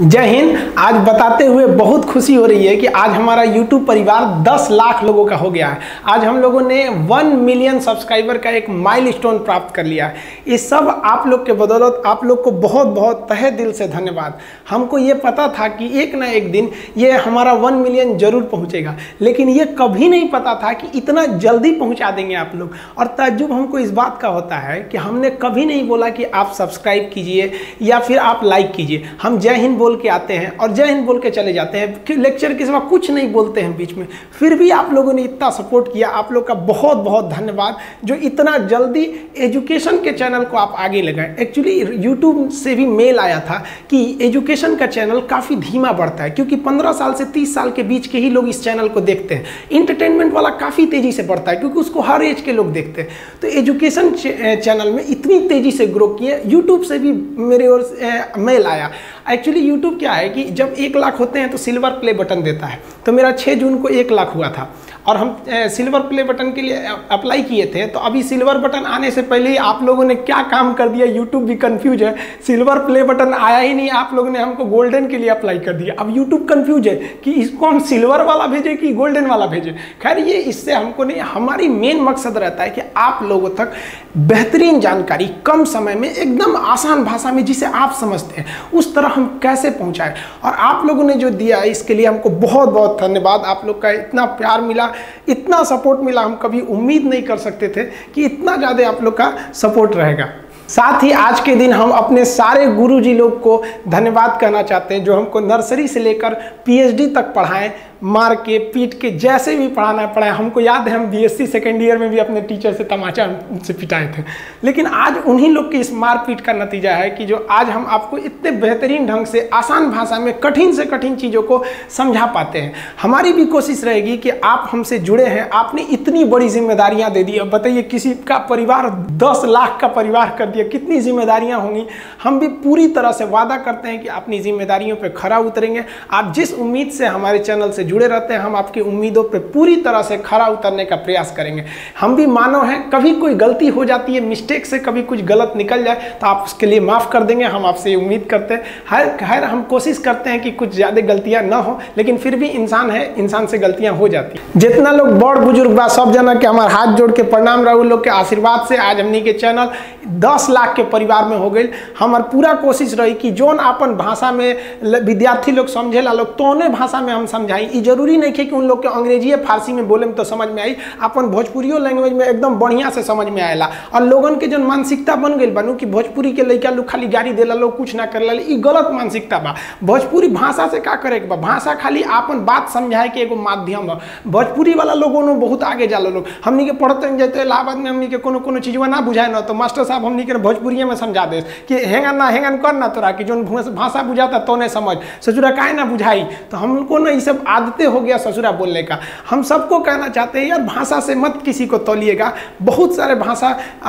जय हिंद। आज बताते हुए बहुत खुशी हो रही है कि आज हमारा YouTube परिवार 10 लाख लोगों का हो गया है। आज हम लोगों ने 1 मिलियन सब्सक्राइबर का एक माइलस्टोन प्राप्त कर लिया है। ये सब आप लोग के बदौलत आप लोग को बहुत बहुत तहे दिल से धन्यवाद। हमको ये पता था कि एक ना एक दिन ये हमारा 1 मिलियन जरूर पहुंचेगा, लेकिन ये कभी नहीं पता था कि इतना जल्दी पहुंचा देंगे आप लोग। और ताज्जुब हमको इस बात का होता है कि हमने कभी नहीं बोला कि आप सब्सक्राइब कीजिए या फिर आप लाइक कीजिए। हम जय हिंद बोल के आते हैं और जय हिंद बोल के चले जाते हैं, कि लेक्चर के सिवा कुछ नहीं बोलते हैं बीच में। फिर भी आप लोगों ने इतना सपोर्ट किया, आप लोग का बहुत बहुत धन्यवाद जो इतना जल्दी एजुकेशन के चैनल को आप आगे लगाएं। एक्चुअली यूट्यूब से भी मेल आया था कि एजुकेशन का चैनल काफ़ी धीमा बढ़ता है, क्योंकि 15 साल से 30 साल के बीच के ही लोग इस चैनल को देखते हैं। इंटरटेनमेंट वाला काफ़ी तेज़ी से बढ़ता है क्योंकि उसको हर एज के लोग देखते हैं। तो एजुकेशन चैनल में इतनी तेज़ी से ग्रो किए। यूट्यूब से भी मेरे ओर मेल आया। एक्चुअली यूट्यूब क्या है कि जब 1 लाख होते हैं तो सिल्वर प्ले बटन देता है। तो मेरा 6 जून को 1 लाख हुआ था और हम सिल्वर प्ले बटन के लिए अप्लाई किए थे। तो अभी सिल्वर बटन आने से पहले ही आप लोगों ने क्या काम कर दिया, यूट्यूब भी कंफ्यूज है। सिल्वर प्ले बटन आया ही नहीं, आप लोगों ने हमको गोल्डन के लिए अप्लाई कर दिया। अब यूट्यूब कंफ्यूज है कि इसको हम सिल्वर वाला भेजें कि गोल्डन वाला भेजें। खैर ये इससे हमको नहीं, हमारी मेन मकसद रहता है कि आप लोगों तक बेहतरीन जानकारी कम समय में एकदम आसान भाषा में जिसे आप समझते हैं उस तरह हम कैसे पहुंचाएं। और आप लोगों ने जो दिया इसके लिए हमको बहुत बहुत धन्यवाद। आप लोग का इतना प्यार मिला, इतना सपोर्ट मिला, हम कभी उम्मीद नहीं कर सकते थे कि इतना ज़्यादा आप लोग का सपोर्ट रहेगा। साथ ही आज के दिन हम अपने सारे गुरुजी लोग को धन्यवाद कहना चाहते हैं जो हमको नर्सरी से लेकर PhD तक पढ़ाएं, मार के पीट के जैसे भी पढ़ाना है पढ़ाएं। हमको याद है हम BSc सेकेंड ईयर में भी अपने टीचर से तमाचा से पिटाए थे, लेकिन आज उन्हीं लोग की इस मारपीट का नतीजा है कि जो आज हम आपको इतने बेहतरीन ढंग से आसान भाषा में कठिन से कठिन चीज़ों को समझा पाते हैं। हमारी भी कोशिश रहेगी कि आप हमसे जुड़े हैं, आपने इतनी बड़ी जिम्मेदारियाँ दे दी। अब बताइए किसी का परिवार 10 लाख का परिवार कर दिया, कितनी जिम्मेदारियाँ होंगी। हम भी पूरी तरह से वादा करते हैं कि अपनी जिम्मेदारियों पर खरा उतरेंगे। आप जिस उम्मीद से हमारे चैनल से जुड़े रहते हैं, हम आपकी उम्मीदों पे पूरी तरह से खरा उतरने का प्रयास करेंगे। हम भी मानव हैं, कभी कोई गलती हो जाती है, मिस्टेक से कभी कुछ गलत निकल जाए तो आप उसके लिए माफ़ कर देंगे, हम आपसे उम्मीद करते हैं। खैर हम कोशिश करते हैं कि कुछ ज़्यादा गलतियां ना हो, लेकिन फिर भी इंसान है, इंसान से गलतियां हो जाती हैं। जितना लोग बड़ बुजुर्ग बा सब जना के हमारे हाथ जोड़ के प्रणाम रहू। लोग के आशीर्वाद से आज हमनी के चैनल 10 लाख के परिवार में हो गई। हमार पूरा कोशिश रही कि जोन अपन भाषा में विद्यार्थी लोग समझेला लोग तोने भाषा में हम समझाई। जरूरी नहीं है कि उन लोग के अंग्रेजी फारसी में बोले में तो समझ में आई, अपन भोजपुरियो लैंग्वेज में एकदम बढ़िया से समझ में आएला। और लोगन के जो मानसिकता बन गई बनू कि भोजपुरी के लड़का लोग खाली गाड़ी देला, लोग कुछ ना करेला, ई गलत मानसिकता बा। भोजपुरी भाषा से का करे के बा, भाषा खाली अपन बात समझाए के एगो माध्यम बा। भोजपुरी वाला लोगों ने बहुत आगे जाला। लोग हमनी के पढ़ते जाते इलाहाबाद में हमनी के कोनो कोनो चीज़वा ना बुझाए ना तो मास्टर साहब हमनी के भोजपुरी में समझा दे कि हेंगन ना हेंगन कर ना तोरा कि जो भाषा बुझाता तो नहीं समझ, ससुरा काहे ना बुझाई। तो हमको ना ये सब आदतें हो गया ससुरा बोलने का। हम सबको कहना चाहते हैं यार भाषा से मत किसी को तोलिएगा। बहुत सारे भाषा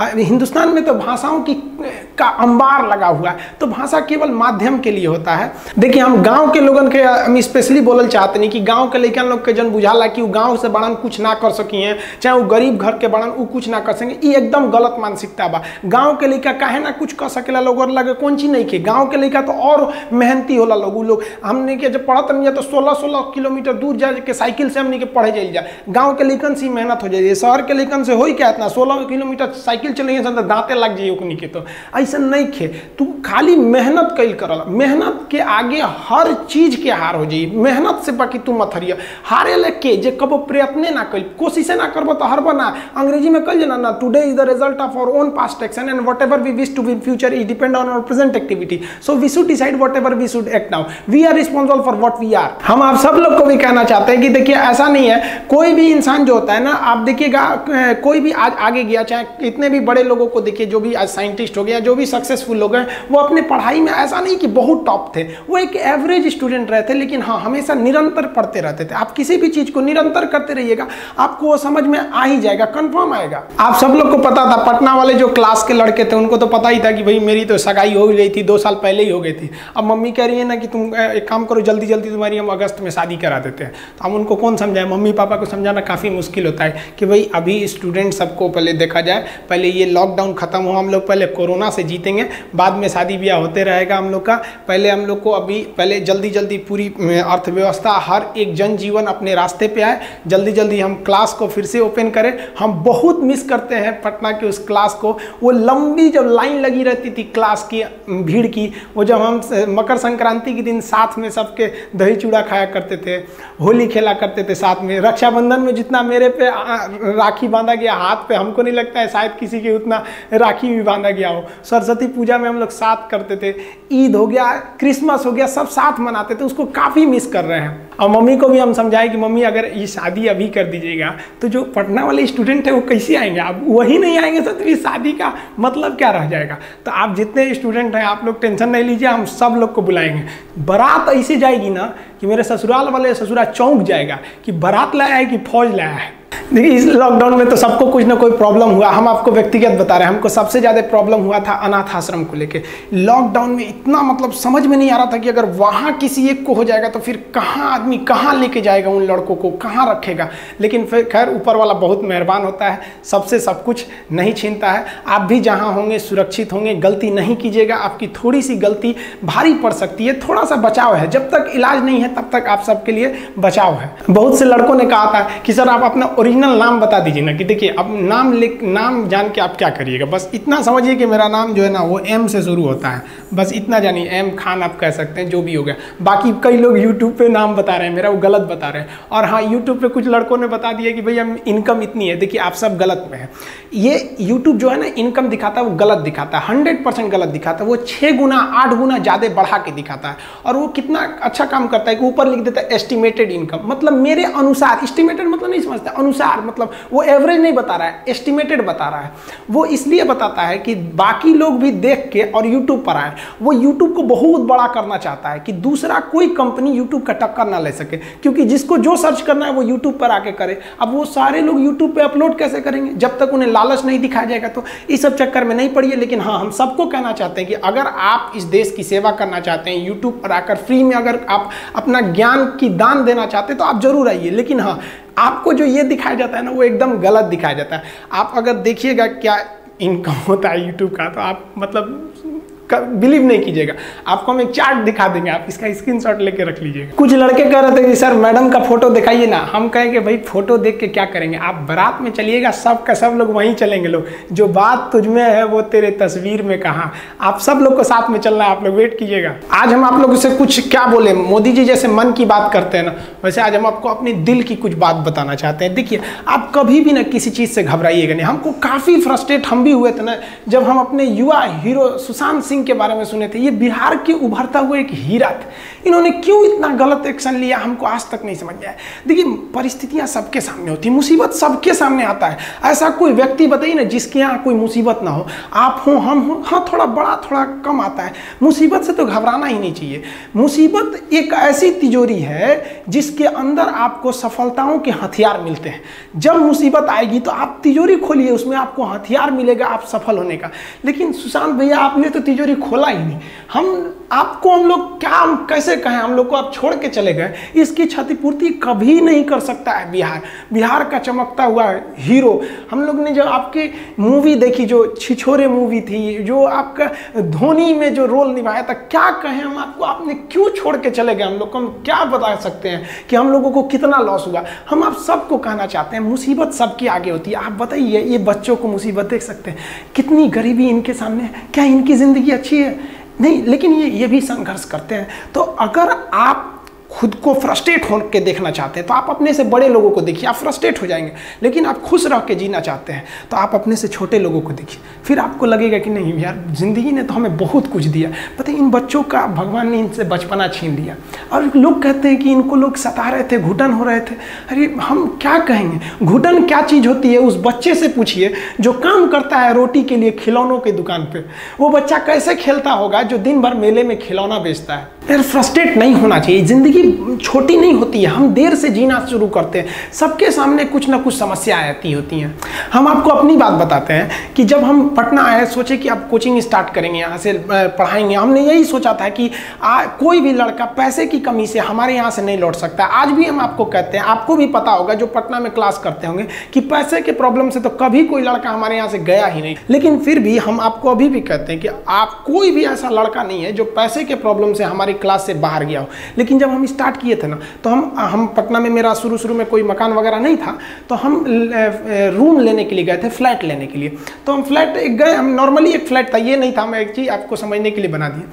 हिंदुस्तान में तो भाषाओं की का अंबार लगा हुआ है, तो भाषा केवल माध्यम के लिए होता है। देखिए हम गांव के लोगन के हम स्पेशली बोलल चाहते नहीं कि गांव के लड़कन लोग के जन बुझाला कि वो गांव से बड़न कुछ ना कर सकी हैं, चाहे वो गरीब घर के बड़न वो कुछ ना कर सकें। ये एकदम गलत मानसिकता बा। गाँव के लड़का काहे ना कुछ कर सकेला लोग और लगे कौन चीज नहीं के। गाँव के लड़का तो और मेहनती होला लोग हमने के जब पढ़त नहीं तो 16-16 किलोमीटर दूर जाके साइकिल से हमने के पढ़े जाइल जा। गांव के लेकिन से मेहनत हो जाए, शहर के लेकिन से हो ही क्या इतना 16 किलोमीटर साइकिल चलेंगे तो दांते लग जाइए उकनी के। तो ऐसा नहीं खे, तू खाली मेहनत कैल करल। मेहनत के आगे हर चीज के हार हो जाइए। मेहनत से बाकी तू मत हरिया। हारे लेके जे कबो प्रयत्न ना कर, कोशिश ना करबो तो हरबो ना। अंग्रेजी में कल ना today is the result of our own past action and whatever we wish to be in future is depend on our present activity, so we should decide whatever we should act now. We are responsible for what we are. हम आप सब लोग को भी कहना चाहते हैं कि देखिए ऐसा नहीं है, कोई भी इंसान जो होता है ना, आप देखिएगा कोई भी आज आगे गया, चाहे इतने भी बड़े लोगों को देखिए जो भी आज साइंटिस्ट हो गया, जो भी सक्सेसफुल लोग हैं, वो अपने पढ़ाई में ऐसा नहीं कि बहुत टॉप थे, वो एक एवरेज स्टूडेंट रहते, लेकिन हाँ हमेशा निरंतर पढ़ते रहते थे। आप किसी भी चीज़ को निरंतर करते रहिएगा, आपको वो समझ में आ ही जाएगा, कंफर्म आएगा। आप सब लोग को पता था पटना वाले जो क्लास के लड़के थे, उनको तो पता ही था कि भाई मेरी तो सगाई हो गई थी, 2 साल पहले ही हो गई थी। अब मम्मी कह रही है ना कि तुम एक काम करो, जल्दी जल्दी तुम्हारी हम अगस्त में शादी करा देते हैं। तो हम उनको कौन समझाए, मम्मी पापा को समझाना काफ़ी मुश्किल होता है कि भाई अभी स्टूडेंट सबको पहले देखा जाए, पहले ये लॉकडाउन खत्म हो, हम लोग पहले कोरोना से जीतेंगे, बाद में शादी ब्याह होते रहेगा हम लोग का। पहले हम लोग को अभी पहले जल्दी जल्दी पूरी अर्थव्यवस्था, हर एक जनजीवन अपने रास्ते पे आए, जल्दी जल्दी हम क्लास को फिर से ओपन करें। हम बहुत मिस करते हैं पटना की उस क्लास को, वो लंबी जब लाइन लगी रहती थी क्लास की, भीड़ की, वो जब हम मकर संक्रांति के दिन साथ में सबके दही चूड़ा खाया करते थे, होली खेला करते थे साथ में, रक्षाबंधन में जितना मेरे पे राखी बांधा गया हाथ पे, हमको नहीं लगता है शायद किसी के उतना राखी भी बांधा गया हो। सरस्वती पूजा में हम लोग साथ करते थे, ईद हो गया, क्रिसमस हो गया, सब साथ मनाते थे, उसको काफ़ी मिस कर रहे हैं। और मम्मी को भी हम समझाए कि मम्मी अगर ये शादी अभी कर दीजिएगा तो जो पटना वाले स्टूडेंट है वो कैसे आएंगे, आप वही नहीं आएंगे तो इस शादी का मतलब क्या रह जाएगा। तो आप जितने स्टूडेंट हैं आप लोग टेंशन नहीं लीजिए, हम सब लोग को बुलाएंगे। बारात ऐसे जाएगी ना कि मेरे ससुराल वाले ससुराल चौंक जाएगा कि बारात लाया है कि फौज लाया है। देखिए इस लॉकडाउन में तो सबको कुछ ना कोई प्रॉब्लम हुआ, हम आपको व्यक्तिगत बता रहे हैं। हमको सबसे ज़्यादा प्रॉब्लम हुआ था अनाथ आश्रम को लेके। लॉकडाउन में इतना मतलब समझ में नहीं आ रहा था कि अगर वहाँ किसी एक को हो जाएगा तो फिर कहाँ आदमी कहाँ लेके जाएगा उन लड़कों को, कहाँ रखेगा। लेकिन फिर खैर ऊपर वाला बहुत मेहरबान होता है, सबसे सब कुछ नहीं छीनता है। आप भी जहाँ होंगे सुरक्षित होंगे, गलती नहीं कीजिएगा। आपकी थोड़ी सी गलती भारी पड़ सकती है, थोड़ा सा बचाव है, जब तक इलाज नहीं है तब तक आप सबके लिए बचाव है। बहुत से लड़कों ने कहा था कि सर आप अपना ओरिजिनल नाम बता दीजिए ना, कि देखिए अब नाम जान के आप क्या करिएगा, बस इतना समझिए कि मेरा नाम जो है ना वो एम से शुरू होता है, बस इतना जानिए, एम खान आप कह सकते हैं, जो भी हो गया। बाकी कई लोग यूट्यूब पे नाम बता रहे हैं मेरा, वो गलत बता रहे हैं। और हाँ, यूट्यूब पे कुछ लड़कों ने बता दिया कि भैया इनकम इतनी है। देखिए आप सब गलत में है। ये यूट्यूब जो है ना इनकम दिखाता है वो गलत दिखाता है, 100% गलत दिखाता है। वो 6 गुना 8 गुना ज़्यादा बढ़ा के दिखाता है। और वो कितना अच्छा काम करता है कि ऊपर लिख देता है एस्टिमेटेड इनकम, मतलब मेरे अनुसार। एस्टिमेटेड मतलब नहीं समझता, अनुसार मतलब वो एवरेज नहीं बता रहा है, एस्टिमेटेड बता रहा है। वो इसलिए बताता है कि बाकी लोग भी देख के और यूट्यूब पर आए। वो यूट्यूब को बहुत बड़ा करना चाहता है कि दूसरा कोई कंपनी यूट्यूब का टक्कर ना ले सके, क्योंकि जिसको जो सर्च करना है वो यूट्यूब पर आके करे। अब वो सारे लोग यूट्यूब पे अपलोड कैसे करेंगे जब तक उन्हें लालच नहीं दिखाया जाएगा। तो इस सब चक्कर में नहीं पड़िए। लेकिन हाँ, हम सबको कहना चाहते हैं कि अगर आप इस देश की सेवा करना चाहते हैं, यूट्यूब पर आकर फ्री में अगर आप अपना ज्ञान की दान देना चाहते हैं तो आप जरूर आइए। लेकिन हाँ, आपको जो ये दिखाया जाता है ना वो एकदम गलत दिखाया जाता है। आप अगर देखिएगा क्या इनकम होता है यूट्यूब का, तो आप मतलब बिलीव नहीं कीजिएगा। आपको हम एक चार्ट दिखा देंगे, आप इसका स्क्रीनशॉट लेके रख लीजिएगा। कुछ लड़के कह रहे थे कि सर मैडम का फोटो दिखाइए ना। हम कहेंगे भाई फोटो देख के क्या करेंगे, आप बारात में चलिएगा, सब का सब लोग वहीं चलेंगे। लोग जो बात तुझ में है वो तेरे तस्वीर में कहाँ, आप सब लोग को साथ में चलना है, आप लोग वेट कीजिएगा। आज हम आप लोगों से कुछ क्या बोले, मोदी जी जैसे मन की बात करते हैं ना, वैसे आज हम आपको अपने दिल की कुछ बात बताना चाहते हैं। देखिए आप कभी भी ना किसी चीज़ से घबराइएगा नहीं। हमको काफ़ी फ्रस्ट्रेट हम भी हुए थे ना जब हम अपने युवा हीरो सुशांत सिंह के बारे में सुने थे। ये बिहार के उभरता हुआ एक हीरा थे, इन्होंने क्यों इतना गलत एक्शन लिया हमको आज तक नहीं समझ आया। देखिए परिस्थितियां सबके सामने होती है, मुसीबत सबके सामने आता है। ऐसा कोई व्यक्ति बताइए ना जिसके यहाँ कोई मुसीबत ना हो। आप हो, हम हो, हाँ थोड़ा बड़ा थोड़ा कम आता है। मुसीबत से तो घबराना ही नहीं चाहिए। मुसीबत एक ऐसी तिजोरी है जिसके अंदर आपको सफलताओं के हथियार मिलते हैं। जब मुसीबत आएगी तो आप तिजोरी खोलिए, उसमें आपको हथियार मिलेगा आप सफल होने का। लेकिन सुशांत भैया आपने तो तिजोरी खोला ही नहीं। हम लोग क्या कैसे कहें, हम लोग को आप छोड़ के चले गए। इसकी क्षतिपूर्ति कभी नहीं कर सकता है बिहार का चमकता हुआ हीरो। हम लोग ने जो आपकी मूवी देखी, जो छिछोरे मूवी थी, जो आपका धोनी में जो रोल निभाया था, क्या कहें हम आपको, आपने क्यों छोड़ के चले गए। हम लोग को हम क्या बता सकते हैं कि हम लोगों को कितना लॉस हुआ। हम आप सबको कहना चाहते हैं मुसीबत सबकी आगे होती है। आप बताइए ये बच्चों को मुसीबत देख सकते हैं, कितनी गरीबी इनके सामने है, क्या इनकी ज़िंदगी अच्छी है? नहीं, लेकिन ये भी संघर्ष करते हैं। तो अगर आप खुद को फ्रस्ट्रेट होकर देखना चाहते हैं तो आप अपने से बड़े लोगों को देखिए, आप फ्रस्ट्रेट हो जाएंगे। लेकिन आप खुश रह के जीना चाहते हैं तो आप अपने से छोटे लोगों को देखिए, फिर आपको लगेगा कि नहीं यार ज़िंदगी ने तो हमें बहुत कुछ दिया। पता है इन बच्चों का भगवान ने इनसे बचपना छीन लिया। और लोग कहते हैं कि इनको लोग सता रहे थे, घुटन हो रहे थे। अरे हम क्या कहेंगे, घुटन क्या चीज़ होती है उस बच्चे से पूछिए जो काम करता है रोटी के लिए खिलौनों की दुकान पर। वो बच्चा कैसे खेलता होगा जो दिन भर मेले में खिलौना बेचता है। यार फ्रस्ट्रेट नहीं होना चाहिए। ज़िंदगी कभी छोटी नहीं होती है, हम देर से जीना शुरू करते हैं, सबके सामने कुछ ना कुछ समस्याएं आती होती हैं। हम आपको अपनी बात बताते हैं कि जब हम पटना आए, सोचे कि अब कोचिंग स्टार्ट करेंगे, यहाँ से पढ़ाएंगे, हमने यही सोचा था कि कोई भी लड़का पैसे की कमी से हमारे यहाँ से नहीं लौट सकता। आज भी हम आपको कहते हैं, आपको भी पता होगा जो पटना में क्लास करते होंगे, कि पैसे के प्रॉब्लम से तो कभी कोई लड़का हमारे यहाँ से गया ही नहीं। लेकिन फिर भी हम आपको अभी भी कहते हैं कि आप कोई भी ऐसा लड़का नहीं है जो पैसे के प्रॉब्लम से हमारी क्लास से बाहर गया हो। लेकिन जब हम स्टार्ट किए थे ना, तो हम पटना में, मेरा शुरू में कोई मकान वगैरह नहीं था, तो हम रूम लेने के लिए गए थे, फ्लैट लेने के लिए। तो हम फ्लैट गए, हम नॉर्मली एक फ्लैट था, ये नहीं था, मैं एक चीज़ आपको समझने के लिए बना दी।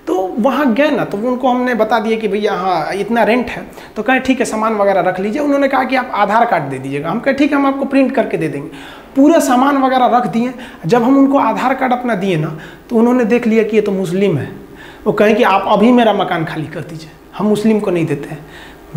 तो वहाँ गए ना, तो उनको हमने बता दिया कि भैया हाँ इतना रेंट है। तो कहे ठीक है, सामान वगैरह रख लीजिए। उन्होंने कहा कि आप आधार कार्ड दे दीजिएगा। हम कहे ठीक है, हम आपको प्रिंट करके दे देंगे। पूरे सामान वगैरह रख दिए। जब हम उनको आधार कार्ड अपना दिए ना, तो उन्होंने देख लिया कि ये तो मुस्लिम है। वो कहें कि आप अभी मेरा मकान खाली कर दीजिए, हम मुस्लिम को नहीं देते हैं।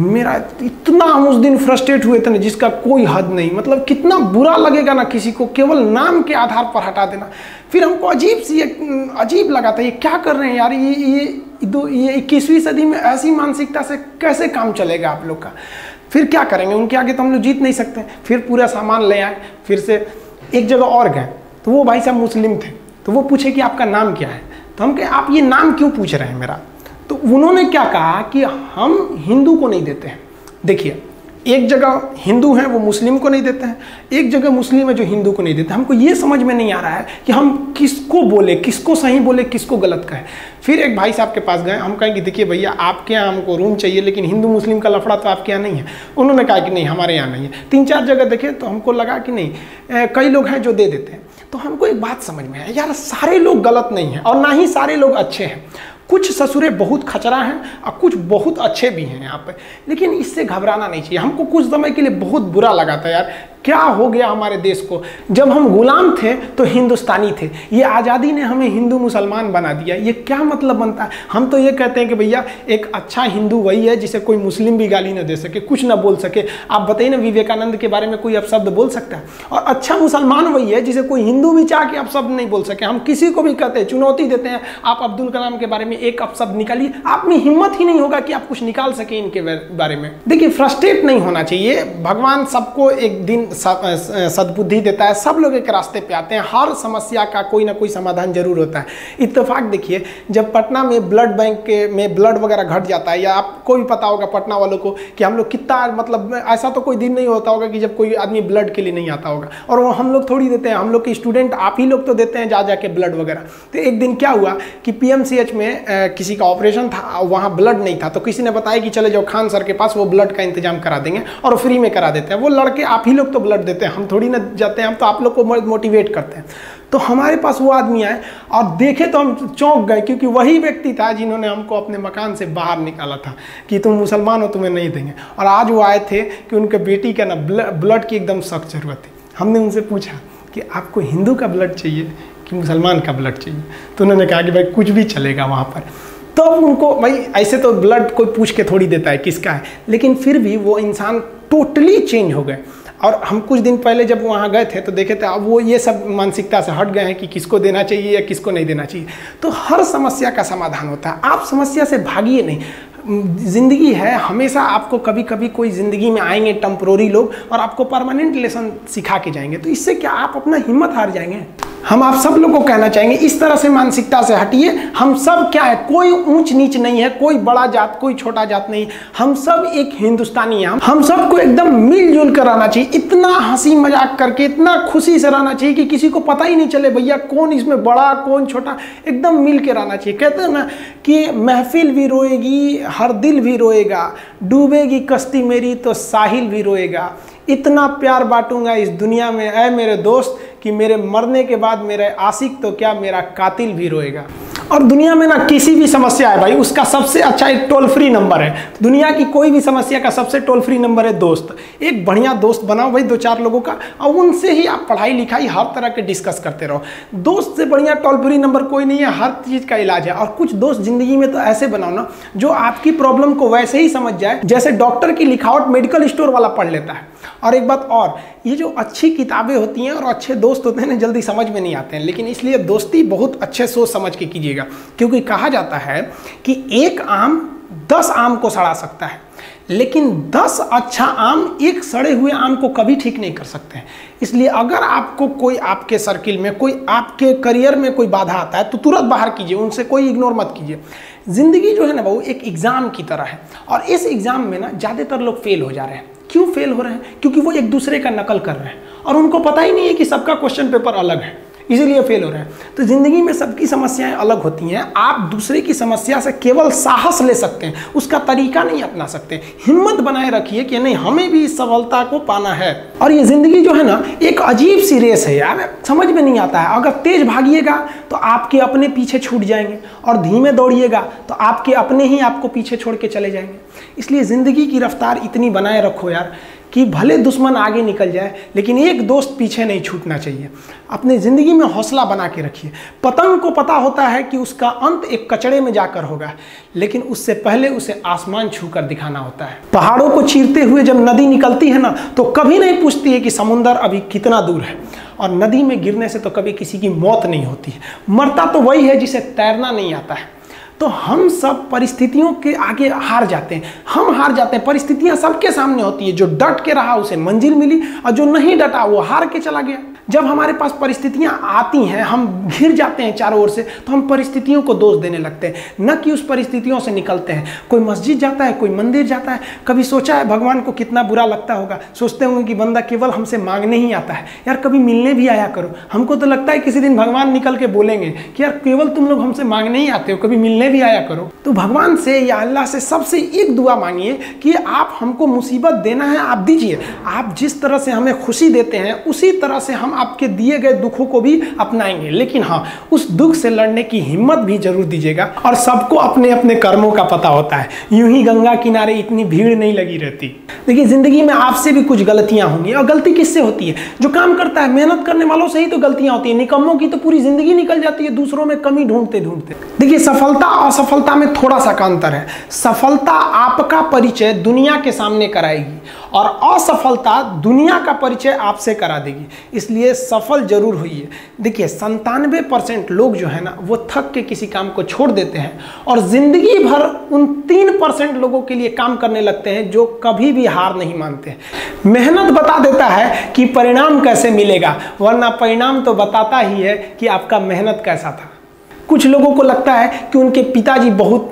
मेरा इतना, हम उस दिन फ्रस्ट्रेट हुए थे ना, जिसका कोई हद नहीं। मतलब कितना बुरा लगेगा ना किसी को केवल नाम के आधार पर हटा देना। फिर हमको अजीब लगा था, ये क्या कर रहे हैं यार, ये 21वीं सदी में ऐसी मानसिकता से कैसे काम चलेगा आप लोग का। फिर क्या करेंगे, उनके आगे तो हम लोग जीत नहीं सकते। फिर पूरा सामान ले आए। फिर से एक जगह और गए, तो वो भाई साहब मुस्लिम थे। तो वो पूछे कि आपका नाम क्या है। तो हम कहे आप ये नाम क्यों पूछ रहे हैं मेरा। तो उन्होंने क्या कहा कि हम हिंदू को नहीं देते हैं। देखिए, एक जगह हिंदू हैं वो मुस्लिम को नहीं देते हैं, एक जगह मुस्लिम है जो हिंदू को नहीं देते। हमको ये समझ में नहीं आ रहा है कि हम किसको बोले, किसको सही बोले, किसको गलत कहें। फिर एक भाई साहब के पास गए, हम कहें कि देखिए भैया आपके यहाँ हमको रूम चाहिए, लेकिन हिंदू मुस्लिम का लफड़ा तो आपके यहाँ नहीं है। उन्होंने कहा कि नहीं हमारे यहाँ नहीं है। 3-4 जगह देखे तो हमको लगा कि नहीं, कई लोग हैं जो दे देते हैं। तो हमको एक बात समझ में आया, यार सारे लोग गलत नहीं हैं और ना ही सारे लोग अच्छे हैं। कुछ ससुरे बहुत खचरा हैं और कुछ बहुत अच्छे भी हैं यहाँ पे। लेकिन इससे घबराना नहीं चाहिए। हमको कुछ समय के लिए बहुत बुरा लगा था यार, क्या हो गया हमारे देश को। जब हम गुलाम थे तो हिंदुस्तानी थे, ये आज़ादी ने हमें हिंदू मुसलमान बना दिया। ये क्या मतलब बनता है। हम तो ये कहते हैं कि भैया एक अच्छा हिंदू वही है जिसे कोई मुस्लिम भी गाली ना दे सके, कुछ ना बोल सके। आप बताइए ना, विवेकानंद के बारे में कोई अपशब्द बोल सकता है। और अच्छा मुसलमान वही है जिसे कोई हिंदू भी चाह के अपशब्द नहीं बोल सके। हम किसी को भी कहते हैं, चुनौती देते हैं, आप अब्दुल कलाम के बारे में एक अपशब्द निकालिए, आप में हिम्मत ही नहीं होगा कि आप कुछ निकाल सके इनके बारे में। देखिए, फ्रस्ट्रेट नहीं होना चाहिए। भगवान सबको एक दिन सद्बुद्धि देता है, सब लोग एक रास्ते पे आते हैं। हर समस्या का कोई ना कोई समाधान जरूर होता है। इत्तेफाक देखिए, जब पटना में ब्लड बैंक में ब्लड वगैरह घट जाता है, या आपको भी पता होगा पटना वालों को कि हम लोग कितना, मतलब ऐसा तो कोई दिन नहीं होता होगा कि जब कोई आदमी ब्लड के लिए नहीं आता होगा। और वो हम लोग थोड़ी देते हैं, हम लोग के स्टूडेंट आप ही लोग तो देते हैं जा के ब्लड वगैरह। तो एक दिन क्या हुआ कि PMCH में किसी का ऑपरेशन था, वहाँ ब्लड नहीं था। तो किसी ने बताया कि चले जाओ खान सर के पास, वो ब्लड का इंतजाम करा देंगे और फ्री में करा देते हैं। वो लड़के आप ही लोग तो ब्लड देते हैं, हम थोड़ी ना जाते हैं, हम तो आप लोग को मोटिवेट करते हैं। तो हमारे पास वो आदमी आए और देखे तो हम चौंक गए, क्योंकि वही व्यक्ति था जिन्होंने हमको अपने मकान से बाहर निकाला था कि तुम मुसलमान हो, तुम्हें नहीं देंगे। और आज वो आए थे कि उनके बेटी का ना ब्लड की एकदम सख्त जरूरत थी। हमने उनसे पूछा कि आपको हिंदू का ब्लड चाहिए कि मुसलमान का ब्लड चाहिए। तो उन्होंने कहा कि भाई कुछ भी चलेगा वहाँ पर। तो उनको, भाई ऐसे तो ब्लड कोई पूछ के थोड़ी देता है किसका है, लेकिन फिर भी वो इंसान टोटली चेंज हो गए। और हम कुछ दिन पहले जब वहाँ गए थे तो देखे थे, अब वो ये सब मानसिकता से हट गए हैं कि किसको देना चाहिए या किसको नहीं देना चाहिए। तो हर समस्या का समाधान होता है, आप समस्या से भागिए नहीं। ज़िंदगी है, हमेशा आपको कभी कभी कोई ज़िंदगी में आएंगे टेम्पोररी लोग और आपको परमानेंट लेसन सिखा के जाएंगे। तो इससे क्या आप अपना हिम्मत हार जाएंगे। हम आप सब लोगों को कहना चाहेंगे, इस तरह से मानसिकता से हटिए। हम सब क्या है, कोई ऊंच नीच नहीं है, कोई बड़ा जात कोई छोटा जात नहीं, हम सब एक हिंदुस्तानी हैं। हम सबको एकदम मिलजुल कर रहना चाहिए, इतना हंसी मजाक करके, इतना खुशी से रहना चाहिए कि किसी को पता ही नहीं चले भैया कौन इसमें बड़ा कौन छोटा, एकदम मिल के रहना चाहिए। कहते हैं ना कि महफिल भी रोएगी, हर दिल भी रोएगा, डूबेगी कश्ती मेरी तो साहिल भी रोएगा। इतना प्यार बांटूंगा इस दुनिया में ऐ मेरे दोस्त कि मेरे मरने के बाद मेरे आशिक तो क्या मेरा कातिल भी रोएगा। और दुनिया में ना किसी भी समस्या है भाई, उसका सबसे अच्छा एक टोल फ्री नंबर है। दुनिया की कोई भी समस्या का सबसे टोल फ्री नंबर है दोस्त। एक बढ़िया दोस्त बनाओ भाई, 2-4 लोगों का, और उनसे ही आप पढ़ाई लिखाई हर तरह के डिस्कस करते रहो। दोस्त से बढ़िया टोल फ्री नंबर कोई नहीं है, हर चीज़ का इलाज है। और कुछ दोस्त जिंदगी में तो ऐसे बनाओ ना जो आपकी प्रॉब्लम को वैसे ही समझ जाए जैसे डॉक्टर की लिखावट मेडिकल स्टोर वाला पढ़ लेता है। और एक बात और, ये जो अच्छी किताबें होती हैं और अच्छे दोस्त होते हैं ना, जल्दी समझ में नहीं आते हैं। लेकिन इसलिए दोस्ती बहुत अच्छे सोच समझ के कीजिएगा, क्योंकि कहा जाता है कि एक आम 10 आम को सड़ा सकता है, लेकिन 10 अच्छा आम एक सड़े हुए आम को कभी ठीक नहीं कर सकते हैं। इसलिए अगर आपको कोई आपके सर्किल में, कोई आपके करियर में कोई बाधा आता है तो तुरंत बाहर कीजिए, उनसे कोई इग्नोर मत कीजिए। ज़िंदगी जो है ना वो एक एग्ज़ाम की तरह है, और इस एग्ज़ाम में ना ज़्यादातर लोग फेल हो जा रहे हैं। क्यों फेल हो रहे हैं? क्योंकि वो एक दूसरे का नकल कर रहे हैं और उनको पता ही नहीं है कि सबका क्वेश्चन पेपर अलग है, इसीलिए फेल हो रहे हैं। तो ज़िंदगी में सबकी समस्याएं अलग होती हैं। आप दूसरे की समस्या से केवल साहस ले सकते हैं, उसका तरीका नहीं अपना सकते। हिम्मत बनाए रखिए कि नहीं, हमें भी इस सफलता को पाना है। और ये ज़िंदगी जो है ना एक अजीब सी रेस है यार, समझ में नहीं आता है। अगर तेज भागिएगा तो आपके अपने पीछे छूट जाएंगे, और धीमे दौड़िएगा तो आपके अपने ही आपको पीछे छोड़ के चले जाएंगे। इसलिए ज़िंदगी की रफ्तार इतनी बनाए रखो यार कि भले दुश्मन आगे निकल जाए लेकिन एक दोस्त पीछे नहीं छूटना चाहिए। अपने ज़िंदगी में हौसला बना के रखिए। पतंग को पता होता है कि उसका अंत एक कचड़े में जाकर होगा, लेकिन उससे पहले उसे आसमान छूकर दिखाना होता है। पहाड़ों को चीरते हुए जब नदी निकलती है ना तो कभी नहीं पूछती है कि समुंदर अभी कितना दूर है, और नदी में गिरने से तो कभी किसी की मौत नहीं होती है। मरता तो वही है जिसे तैरना नहीं आता है। तो हम सब परिस्थितियों के आगे हार जाते हैं, हम हार जाते हैं। परिस्थितियां सबके सामने होती है, जो डट के रहा उसे मंजिल मिली, और जो नहीं डटा वो हार के चला गया। जब हमारे पास परिस्थितियां आती हैं, हम घिर जाते हैं चारों ओर से, तो हम परिस्थितियों को दोष देने लगते हैं, न कि उस परिस्थितियों से निकलते हैं। कोई मस्जिद जाता है, कोई मंदिर जाता है, कभी सोचा है भगवान को कितना बुरा लगता होगा? सोचते होंगे कि बंदा केवल हमसे मांगने ही आता है। यार कभी मिलने भी आया करो। हमको तो लगता है किसी दिन भगवान निकल के बोलेंगे कि यार केवल तुम लोग हमसे मांगने ही आते हो, कभी मिलने भी आया करो। तो भगवान से या अल्लाह से सबसे एक दुआ मांगिए कि आप हमको मुसीबत देना है, आप दीजिए। आप जिस तरह से हमें खुशी देते हैं उसी तरह से हम आपके दिए गए दुखों को भी अपनाएंगे, लेकिन हाँ उस दुख से लड़ने की हिम्मत भी जरूर दीजिएगा। और सबको अपने अपने कर्मों का पता होता है, यूं ही गंगा किनारे इतनी भीड़ नहीं लगी रहती। देखिए ज़िंदगी में आपसे भी कुछ गलतियां होंगी, और गलती किससे होती है? जो काम करता है, मेहनत करने वालों से ही तो गलतियां होती है। निकम्मों की तो पूरी जिंदगी निकल जाती है दूसरों में कमी ढूंढते ढूंढते। देखिए सफलता और असफलता में थोड़ा सा का अंतर है। सफलता आपका परिचय दुनिया के सामने कराएगी, और असफलता दुनिया का परिचय आपसे करा देगी। इसलिए सफल जरूर होइए। देखिए 97% लोग जो है ना वो थक के किसी काम को छोड़ देते हैं, और जिंदगी भर उन 3% लोगों के लिए काम करने लगते हैं जो कभी भी हार नहीं मानते। मेहनत बता देता है कि परिणाम कैसे मिलेगा, वरना परिणाम तो बताता ही है कि आपका मेहनत कैसा था। कुछ लोगों को लगता है कि उनके पिताजी बहुत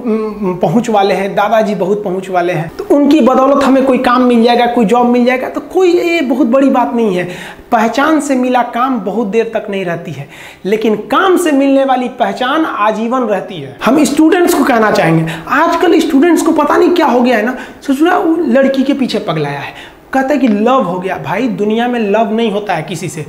पहुंच वाले हैं, दादाजी बहुत पहुंच वाले हैं, तो उनकी बदौलत हमें कोई काम मिल जाएगा, कोई जॉब मिल जाएगा। तो कोई ये बहुत बड़ी बात नहीं है। पहचान से मिला काम बहुत देर तक नहीं रहती है, लेकिन काम से मिलने वाली पहचान आजीवन रहती है। हम स्टूडेंट्स को कहना चाहेंगे, आजकल स्टूडेंट्स को पता नहीं क्या हो गया है ना, सोचना वो लड़की के पीछे पगलाया है, कहता है कि लव हो गया। भाई दुनिया में लव नहीं होता है किसी से,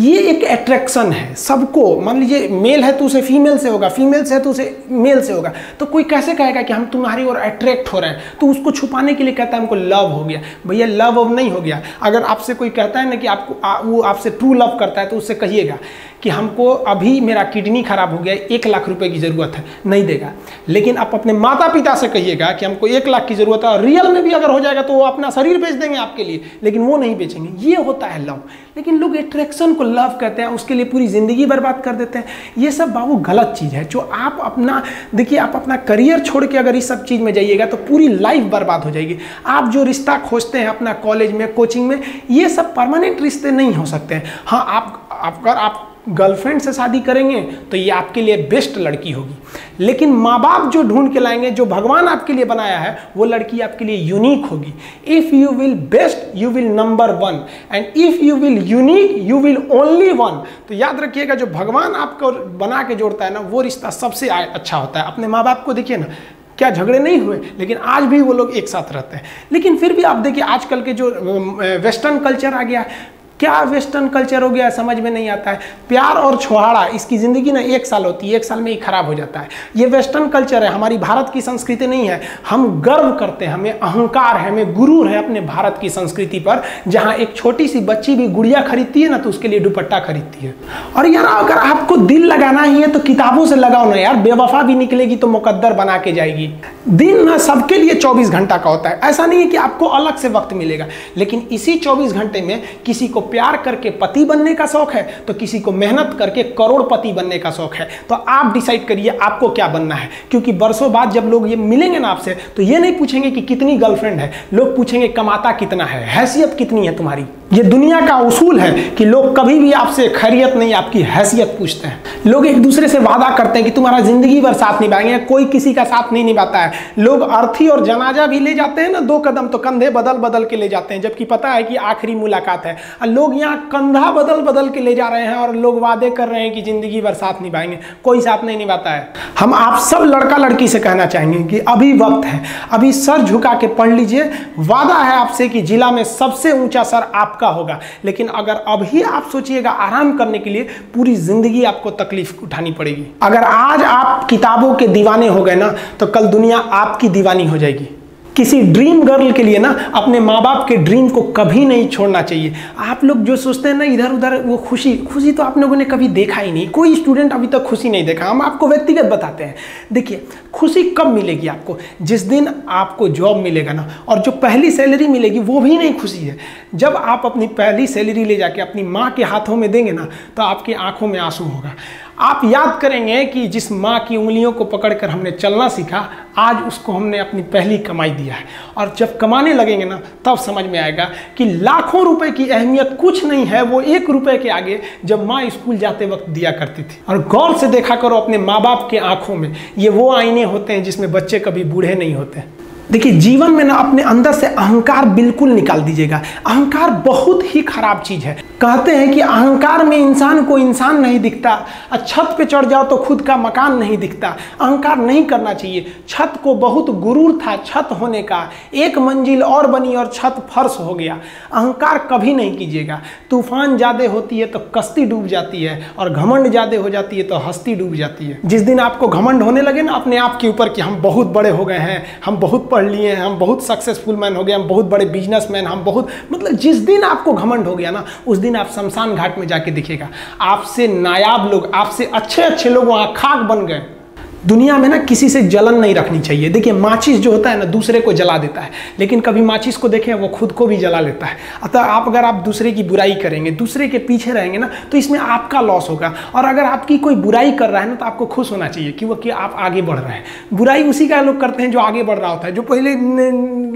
ये एक अट्रैक्शन है सबको। मान लीजिए मेल है तो उसे फीमेल से होगा, फीमेल से है तो उसे मेल से होगा। तो कोई कैसे कहेगा कि हम तुम्हारी ओर अट्रैक्ट हो रहे हैं? तो उसको छुपाने के लिए कहता है हमको लव हो गया। भैया लव अब नहीं हो गया। अगर आपसे कोई कहता है ना कि आपको वो आपसे ट्रू लव करता है, तो उससे कहिएगा कि हमको अभी मेरा किडनी खराब हो गया, 1 लाख रुपए की ज़रूरत है, नहीं देगा। लेकिन आप अपने माता पिता से कहिएगा कि हमको 1 लाख की ज़रूरत है, और रियल में भी अगर हो जाएगा तो वो अपना शरीर बेच देंगे आपके लिए, लेकिन वो नहीं बेचेंगे। ये होता है लव। लेकिन लोग अट्रैक्शन को लव कहते हैं, उसके लिए पूरी ज़िंदगी बर्बाद कर देते हैं। ये सब बाबू गलत चीज़ है। जो आप अपना देखिए, आप अपना करियर छोड़ के अगर इस सब चीज़ में जाइएगा तो पूरी लाइफ बर्बाद हो जाएगी। आप जो रिश्ता खोजते हैं अपना कॉलेज में, कोचिंग में, ये सब परमानेंट रिश्ते नहीं हो सकते हैं। हाँ, अगर आप गर्लफ्रेंड से शादी करेंगे तो ये आपके लिए बेस्ट लड़की होगी, लेकिन माँ बाप जो ढूंढ के लाएंगे, जो भगवान आपके लिए बनाया है, वो लड़की आपके लिए यूनिक होगी। If you will best you will number 1, and if you will unique you will only 1। तो याद रखिएगा, जो भगवान आपको बना के जोड़ता है ना, वो रिश्ता सबसे अच्छा होता है। अपने माँ बाप को देखिए ना, क्या झगड़े नहीं हुए, लेकिन आज भी वो लोग एक साथ रहते हैं। लेकिन फिर भी आप देखिए आजकल के जो वेस्टर्न कल्चर आ गया, क्या वेस्टर्न कल्चर हो गया समझ में नहीं आता है। प्यार और छोहाड़ा, इसकी ज़िंदगी ना 1 साल होती है, 1 साल में ही खराब हो जाता है। ये वेस्टर्न कल्चर है, हमारी भारत की संस्कृति नहीं है। हम गर्व करते हैं, हमें अहंकार है, हमें गुरूर है अपने भारत की संस्कृति पर। जहाँ एक छोटी सी बच्ची भी गुड़िया खरीदती है ना, तो उसके लिए दुपट्टा खरीदती है। और यार अगर आपको दिल लगाना ही है तो किताबों से लगाओ ना यार, बेवफा भी निकलेगी तो मुकद्दर बना के जाएगी। दिन ना सबके लिए 24 घंटा का होता है। ऐसा नहीं है कि आपको अलग से वक्त मिलेगा, लेकिन इसी 24 घंटे में किसी को प्यार करके पति बनने का शौक है तो किसी को मेहनत करके करोड़पति बनने का शौक है। तो आप डिसाइड करिए आपको क्या बनना है, क्योंकि बरसों बाद जब लोग ये मिलेंगे ना आपसे तो ये नहीं पूछेंगे कि कितनी गर्लफ्रेंड है, लोग पूछेंगे कमाता कितना है, हैसियत कितनी है तुम्हारी। ये दुनिया का उसूल है कि लोग कभी भी आपसे खैरियत नहीं आपकी हैसियत पूछते हैं। लोग एक दूसरे से वादा करते हैं कि तुम्हारा जिंदगी भर साथ निभाएंगे, कोई किसी का साथ नहीं निभाता है। लोग अर्थी और जनाजा भी ले जाते हैं ना 2 कदम तो कंधे बदल बदल के ले जाते हैं, जबकि पता है कि आखिरी मुलाकात है। और लोग यहाँ कंधा बदल बदल के ले जा रहे हैं और लोग वादे कर रहे हैं कि जिंदगी भर साथ निभाएंगे, कोई साथ नहीं निभाता है। हम आप सब लड़का लड़की से कहना चाहेंगे कि अभी वक्त है, अभी सर झुका के पढ़ लीजिए। वादा है आपसे कि जिला में सबसे ऊंचा सर आपका होगा, लेकिन अगर अभी आप सोचिएगा आराम करने के लिए पूरी जिंदगी आपको तकलीफ उठानी पड़ेगी। अगर आज आप किताबों के दीवाने हो गए ना तो कल दुनिया आपकी दीवानी हो जाएगी। किसी ड्रीम गर्ल के लिए ना अपने माँ बाप के ड्रीम को कभी नहीं छोड़ना चाहिए। आप लोग जो सोचते हैं ना इधर उधर वो खुशी तो आप लोगों ने कभी देखा ही नहीं। कोई स्टूडेंट अभी तक खुशी नहीं देखा। हम आपको व्यक्तिगत बताते हैं। देखिए खुशी कब मिलेगी आपको, जिस दिन आपको जॉब मिलेगा ना, और जो पहली सैलरी मिलेगी वो भी नहीं खुशी है। जब आप अपनी पहली सैलरी ले जाके अपनी माँ के हाथों में देंगे ना तो आपकी आंखों में आंसू होगा। आप याद करेंगे कि जिस माँ की उंगलियों को पकड़कर हमने चलना सीखा, आज उसको हमने अपनी पहली कमाई दिया है। और जब कमाने लगेंगे ना तब समझ में आएगा कि लाखों रुपए की अहमियत कुछ नहीं है वो 1 रुपए के आगे जब माँ स्कूल जाते वक्त दिया करती थी। और गौर से देखा करो अपने माँ बाप के आंखों में, ये वो आईने होते हैं जिसमें बच्चे कभी बूढ़े नहीं होते। देखिए जीवन में ना अपने अंदर से अहंकार बिल्कुल निकाल दीजिएगा। अहंकार बहुत ही खराब चीज है। कहते हैं कि अहंकार में इंसान को इंसान नहीं दिखता, छत पे चढ़ जाओ तो खुद का मकान नहीं दिखता। अहंकार नहीं करना चाहिए। छत को बहुत गुरूर था छत होने का, 1 मंजिल और बनी और छत फर्श हो गया। अहंकार कभी नहीं कीजिएगा। तूफान ज्यादा होती है तो कश्ती डूब जाती है, और घमंड ज्यादा हो जाती है तो हस्ती डूब जाती है। जिस दिन आपको घमंड होने लगे ना अपने आप के ऊपर कि हम बहुत बड़े हो गए हैं, हम बहुत पढ़ लिए हैं, हम बहुत सक्सेसफुल मैन हो गए, हम बहुत बड़े बिजनेसमैन, हम बहुत, मतलब जिस दिन आपको घमंड हो गया ना उस दिन आप शमशान घाट में जाके देखिएगा आपसे नायाब लोग, आपसे अच्छे अच्छे लोग वहां खाक बन गए। दुनिया में ना किसी से जलन नहीं रखनी चाहिए। देखिए माचिस जो होता है ना दूसरे को जला देता है, लेकिन कभी माचिस को देखें वो खुद को भी जला लेता है। अतः अगर आप दूसरे की बुराई करेंगे, दूसरे के पीछे रहेंगे ना तो इसमें आपका लॉस होगा। और अगर आपकी कोई बुराई कर रहा है ना तो आपको खुश होना चाहिए कि आप आगे बढ़ रहे हैं। बुराई उसी का लोग करते हैं जो आगे बढ़ रहा होता है। जो पहले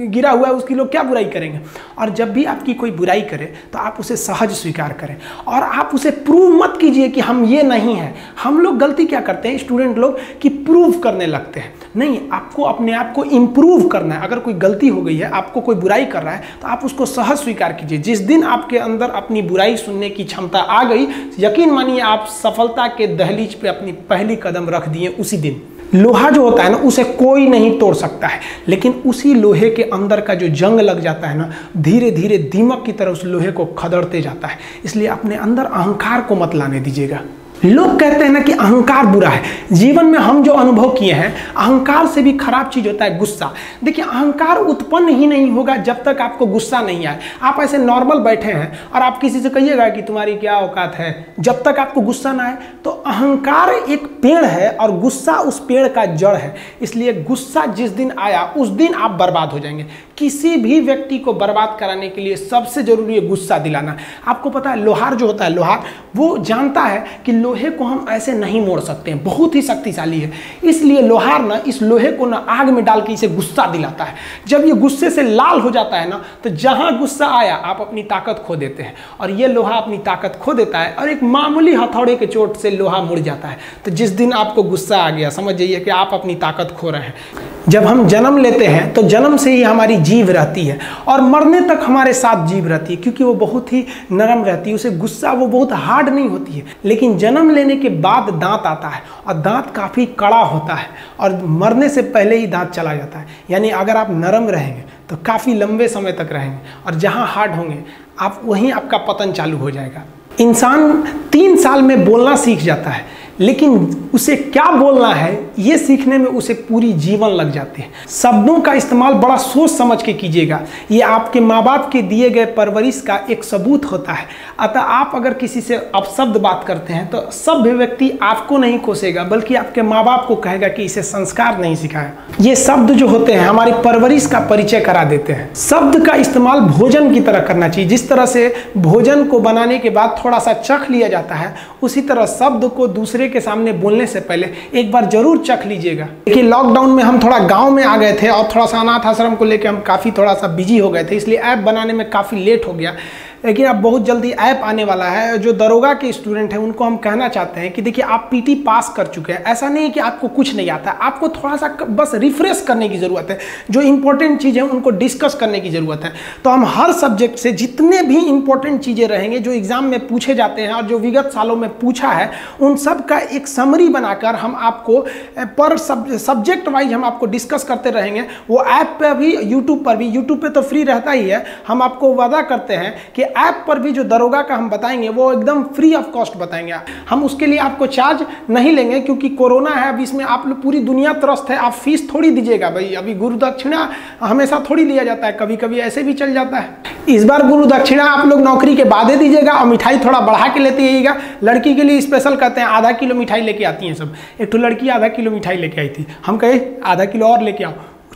गिरा हुआ है उसकी लोग क्या बुराई करेंगे। और जब भी आपकी कोई बुराई करे तो आप उसे सहज स्वीकार करें, और आप उसे प्रूव मत कीजिए कि हम ये नहीं हैं। हम लोग गलती क्या करते हैं स्टूडेंट लोग कि प्रूव करने लगते हैं। नहीं, आपको अपने आप को इंप्रूव करना है। अगर कोई गलती हो गई है, आपको कोई बुराई कर रहा है तो आप उसको सहज स्वीकार कीजिए। जिस दिन आपके अंदर अपनी बुराई सुनने की क्षमता आ गई, यकीन मानिए आप सफलता के दहलीज पे अपनी पहली कदम रख दिए उसी दिन। लोहा जो होता है ना उसे कोई नहीं तोड़ सकता है, लेकिन उसी लोहे के अंदर का जो जंग लग जाता है ना धीरे धीरे दीमक की तरह उस लोहे को खदड़ते जाता है। इसलिए अपने अंदर अहंकार को मत लाने दीजिएगा। लोग कहते हैं ना कि अहंकार बुरा है। जीवन में हम जो अनुभव किए हैं, अहंकार से भी खराब चीज होता है गुस्सा। देखिए अहंकार उत्पन्न ही नहीं होगा जब तक आपको गुस्सा नहीं आए। आप ऐसे नॉर्मल बैठे हैं और आप किसी से कहिएगा कि तुम्हारी क्या औकात है, जब तक आपको गुस्सा ना आए। तो अहंकार एक पेड़ है और गुस्सा उस पेड़ का जड़ है। इसलिए गुस्सा जिस दिन आया उस दिन आप बर्बाद हो जाएंगे। किसी भी व्यक्ति को बर्बाद कराने के लिए सबसे जरूरी है गुस्सा दिलाना। आपको पता है लोहार जो होता है, लोहार वो जानता है कि लोहे को हम ऐसे नहीं मोड़ सकते हैं, बहुत ही शक्तिशाली है। इसलिए लोहार ना इस लोहे को ना आग में डाल के इसे गुस्सा दिलाता है। जब ये गुस्से से लाल हो जाता है ना तो जहां गुस्सा आया आप अपनी ताकत खो देते हैं, और ये लोहा अपनी ताकत खो देता है और एक मामूली हथौड़े के चोट से लोहा मुड़ जाता है। तो जिस दिन आपको गुस्सा आ गया समझ जाइए कि आप अपनी ताकत खो रहे हैं। जब हम जन्म लेते हैं तो जन्म से ही हमारी जीभ रहती है और मरने तक हमारे साथ जीभ रहती है, क्योंकि वो बहुत ही नरम रहती है। उसे गुस्सा वो बहुत हार्ड नहीं होती है। लेकिन जन्म लेने के बाद दांत आता है और दांत काफ़ी कड़ा होता है, और मरने से पहले ही दांत चला जाता है। यानी अगर आप नरम रहेंगे तो काफ़ी लंबे समय तक रहेंगे, और जहाँ हार्ड होंगे आप वहीं आपका पतन चालू हो जाएगा। इंसान 3 साल में बोलना सीख जाता है, लेकिन उसे क्या बोलना है ये सीखने में उसे पूरी जीवन लग जाती है। शब्दों का इस्तेमाल बड़ा सोच समझ के कीजिएगा, ये आपके माँ बाप के दिए गए परवरिश का एक सबूत होता है। अतः आप अगर किसी से अपशब्द बात करते हैं तो सभ्य व्यक्ति आपको नहीं कोसेगा बल्कि आपके माँ बाप को कहेगा कि इसे संस्कार नहीं सिखाया। ये शब्द जो होते हैं हमारी परवरिश का परिचय करा देते हैं। शब्द का इस्तेमाल भोजन की तरह करना चाहिए। जिस तरह से भोजन को बनाने के बाद थोड़ा सा चख लिया जाता है, उसी तरह शब्द को दूसरे के सामने बोलने से पहले एक बार जरूर चख लीजिएगा। देखिए, लॉकडाउन में हम थोड़ा गांव में आ गए थे और थोड़ा सा अनाथ आश्रम को लेकर हम काफ़ी थोड़ा सा बिजी हो गए थे, इसलिए ऐप बनाने में काफ़ी लेट हो गया। लेकिन अब बहुत जल्दी ऐप आने वाला है। जो दरोगा के स्टूडेंट हैं उनको हम कहना चाहते हैं कि देखिए, आप पीटी पास कर चुके हैं, ऐसा नहीं कि आपको कुछ नहीं आता, आपको थोड़ा सा बस रिफ्रेश करने की ज़रूरत है। जो इंपॉर्टेंट चीज़ें हैं उनको डिस्कस करने की ज़रूरत है। तो हम हर सब्जेक्ट से जितने भी इंपॉर्टेंट चीज़ें रहेंगे जो एग्जाम में पूछे जाते हैं और जो विगत सालों में पूछा है, उन सब का एक समरी बनाकर हम आपको पर सब्जेक्ट वाइज हम आपको डिस्कस करते रहेंगे। वो ऐप पर भी, यूट्यूब पर भी, यूट्यूब पर तो फ्री रहता ही है। हम आपको वादा करते हैं कि ऐप पर भी जो दरोगा का हम बताएंगे वो एकदम फ्री ऑफ कॉस्ट बताएंगे। हम उसके लिए आपको चार्ज नहीं लेंगे क्योंकि कोरोना है, अब इसमें आप लोग पूरी दुनिया त्रस्त है। आप फीस थोड़ी दीजिएगा भाई, अभी गुरु दक्षिणा हमेशा थोड़ी लिया जाता है, कभी कभी ऐसे भी चल जाता है। इस बार गुरु दक्षिणा आप लोग नौकरी के बाद ही दीजिएगा और मिठाई थोड़ा बढ़ा के लेते आइएगा। लड़की के लिए स्पेशल कहते हैं, आधा किलो मिठाई लेके आती हैं सब। एक तो लड़की आधा किलो मिठाई लेके आई थी, हम कहे आधा किलो और लेके आओ,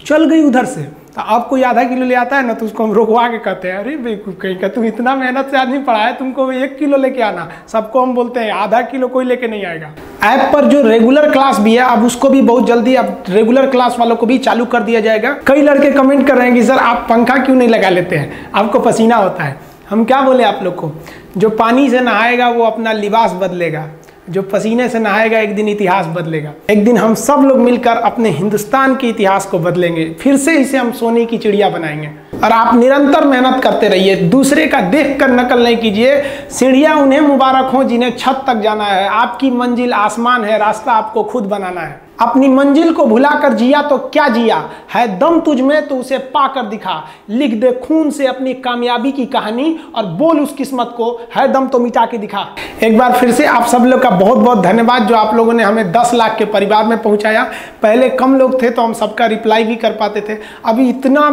चल गई उधर से। तो आप कोई आधा किलो ले आता है ना तो उसको हम रोकवा के कहते हैं, अरे बेवकूफ कहीं का, तुम इतना मेहनत से आदमी पढ़ा है, तुमको 1 किलो लेके आना। सबको हम बोलते हैं आधा किलो कोई लेके नहीं आएगा। ऐप पर जो रेगुलर क्लास भी है, अब उसको भी बहुत जल्दी अब रेगुलर क्लास वालों को भी चालू कर दिया जाएगा। कई लड़के कमेंट कर रहे हैं कि सर आप पंखा क्यों नहीं लगा लेते हैं, आपको पसीना होता है। हम क्या बोले आप लोग को, जो पानी से नहाएगा वो अपना लिबास बदलेगा, जो पसीने से नहाएगा एक दिन इतिहास बदलेगा। एक दिन हम सब लोग मिलकर अपने हिंदुस्तान के इतिहास को बदलेंगे, फिर से इसे हम सोने की चिड़िया बनाएंगे। और आप निरंतर मेहनत करते रहिए, दूसरे का देखकर नकल नहीं कीजिए। सीढ़ियाँ उन्हें मुबारक हो जिन्हें छत तक जाना है, आपकी मंजिल आसमान है, रास्ता आपको खुद बनाना है। अपनी मंजिल को भुलाकर जिया तो क्या जिया, है दम तुझ में तो उसे पाकर दिखा। लिख दे खून से अपनी कामयाबी की कहानी और बोल उस किस्मत को, है दम तो मिटा के दिखा। एक बार फिर से आप सब लोग का बहुत बहुत धन्यवाद जो आप लोगों ने हमें 10 लाख के परिवार में पहुंचाया। पहले कम लोग थे तो हम सबका रिप्लाई भी कर पाते थे, अभी इतना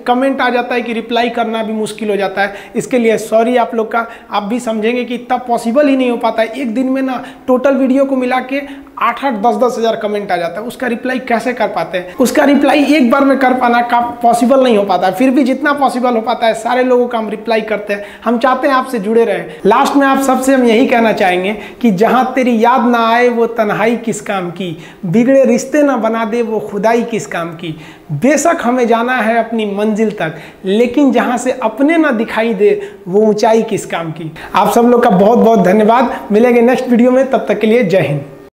कमेंट आ जाता है कि रिप्लाई करना भी मुश्किल हो जाता है। इसके लिए सॉरी आप लोग का। आप भी समझेंगे कि इतना पॉसिबल ही नहीं हो पाता है। एक दिन में ना टोटल वीडियो को मिला के 8-8, 10-10 हज़ार कमेंट आ जाता है, उसका रिप्लाई कैसे कर पाते हैं। उसका रिप्लाई एक बार में कर पाना का पॉसिबल नहीं हो पाता है, फिर भी जितना पॉसिबल हो पाता है सारे लोगों का हम रिप्लाई करते हैं। हम चाहते हैं आपसे जुड़े रहें। लास्ट में आप सबसे हम यही कहना चाहेंगे कि जहां तेरी याद ना आए वो तन्हाई किस काम की, बिगड़े रिश्ते ना बना दे वो खुदाई किस काम की। बेशक हमें जाना है अपनी मंजिल तक, लेकिन जहां से अपने ना दिखाई दे वो ऊंचाई किस काम की। आप सब लोग का बहुत बहुत धन्यवाद। मिलेंगे नेक्स्ट वीडियो में, तब तक के लिए जय हिंद।